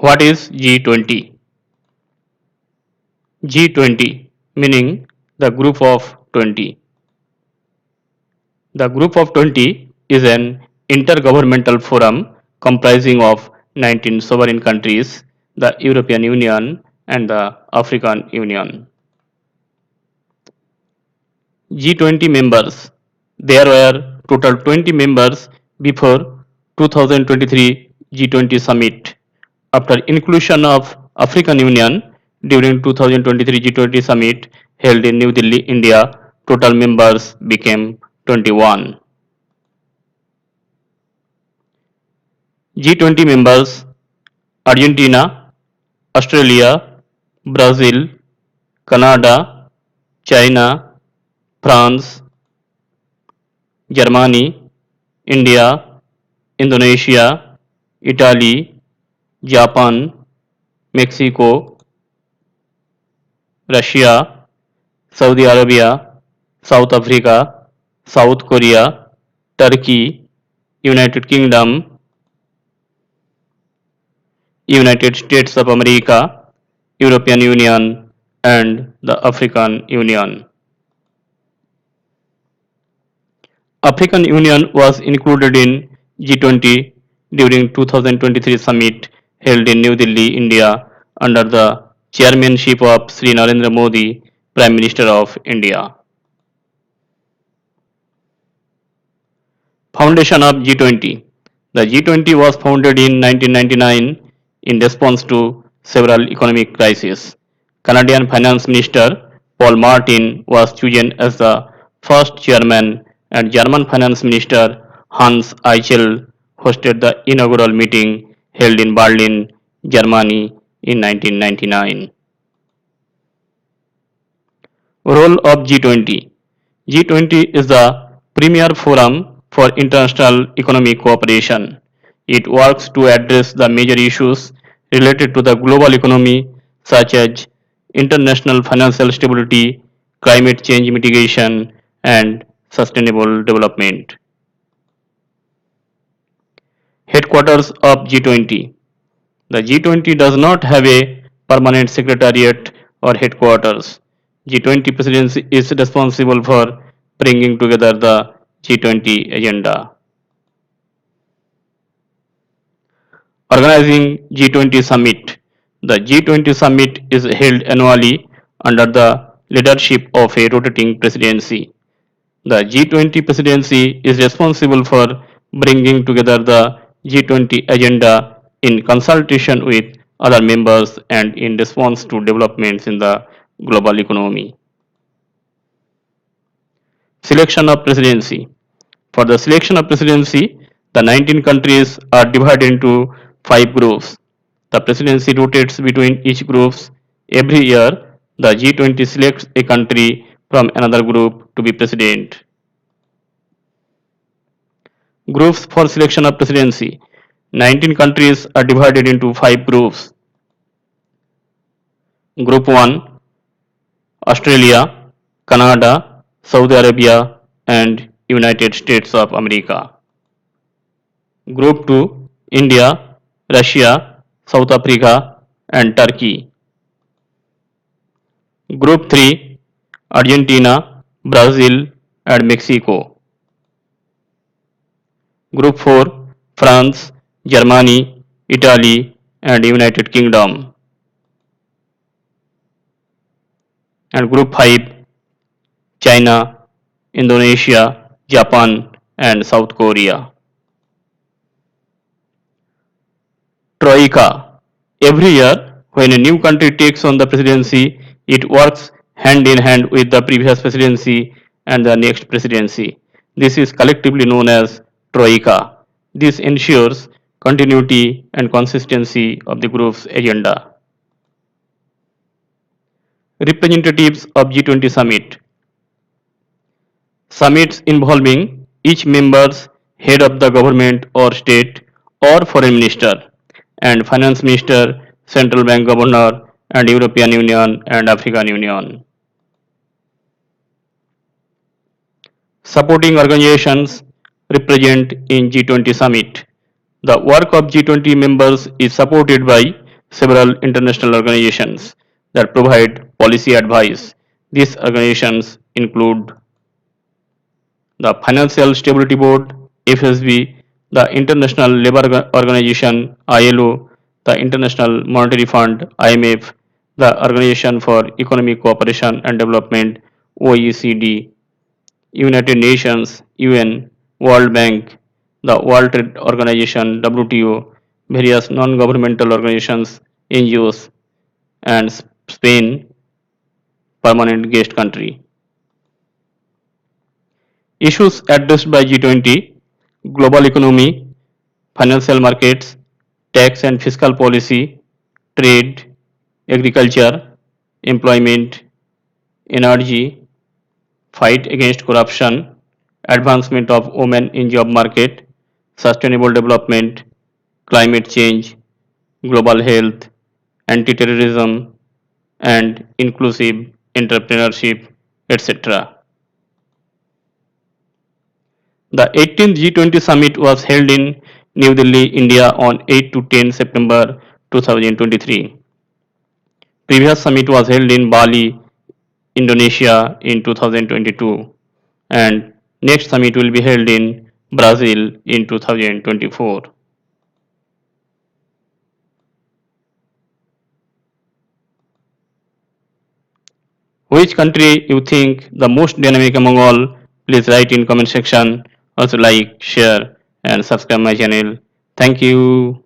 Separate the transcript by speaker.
Speaker 1: What is G20? G20 meaning the group of 20. The group of 20 is an intergovernmental forum comprising of 19 sovereign countries, the European Union and the African Union. G20 members. There were total 20 members before 2023 G20 summit. After inclusion of African Union during 2023 G20 summit held in New Delhi, India, total members became 21. G20 members: Argentina, Australia, Brazil, Canada, China, France, Germany, India, Indonesia, Italy, Japan, Mexico, Russia, Saudi Arabia, South Africa, South Korea, Turkey, United Kingdom, United States of America, European Union, and the African Union. African Union was included in G20 during 2023 summit held in New Delhi, India under the chairmanship of Sri Narendra Modi, Prime Minister of India. Foundation of G20. The G20 was founded in 1999 in response to several economic crises. Canadian Finance Minister Paul Martin was chosen as the first chairman and German Finance Minister Hans Eichel hosted the inaugural meeting held in Berlin, Germany in 1999. Role of G20. G20 is the premier forum for international economic cooperation. It works to address the major issues related to the global economy such as international financial stability, climate change mitigation, and sustainable development. Headquarters of G20. The G20 does not have a permanent secretariat or headquarters. G20 presidency is responsible for bringing together the G20 agenda. Organizing G20 summit. The G20 summit is held annually under the leadership of a rotating presidency. The G20 presidency is responsible for bringing together the G20 agenda in consultation with other members and in response to developments in the global economy. Selection of presidency. For the selection of presidency, the 19 countries are divided into 5 groups. The presidency rotates between each groups. Every year, the G20 selects a country from another group to be president. Groups for selection of presidency. 19 countries are divided into 5 groups. Group 1: Australia, Canada, Saudi Arabia, and United States of America. Group 2: India, Russia, South Africa, and Turkey. Group 3: Argentina, Brazil, and Mexico. Group 4: France, Germany, Italy, and United Kingdom. And Group 5: China, Indonesia, Japan, and South Korea. Troika. Every year, when a new country takes on the presidency, it works hand in hand with the previous presidency and the next presidency. This is collectively known as Troika. This ensures continuity and consistency of the group's agenda. Representatives of G20 Summit. Summits involving each member's head of the government or state or foreign minister and finance minister, central bank governor, and European Union and African Union. Supporting organizations represent in G20 summit. The work of G20 members is supported by several international organizations that provide policy advice. These organizations include the Financial Stability Board, FSB, the International Labour Organization, ILO, the International Monetary Fund, IMF, the Organization for Economic Cooperation and Development, OECD, United Nations, UN, World Bank, the World Trade Organization, WTO, various non-governmental organizations, NGOs, and Spain, permanent guest country. Issues addressed by G20: global economy, financial markets, tax and fiscal policy, trade, agriculture, employment, energy, fight against corruption, advancement of women in job market, sustainable development, climate change, global health, anti-terrorism, and inclusive entrepreneurship, etc. The 18th G20 summit was held in New Delhi, India on 8 to 10 September 2023. Previous summit was held in Bali, Indonesia in 2022, and next summit will be held in Brazil in 2024. Which country you think the most dynamic among all? Please write in comment section. Also like, share and subscribe my channel. Thank you.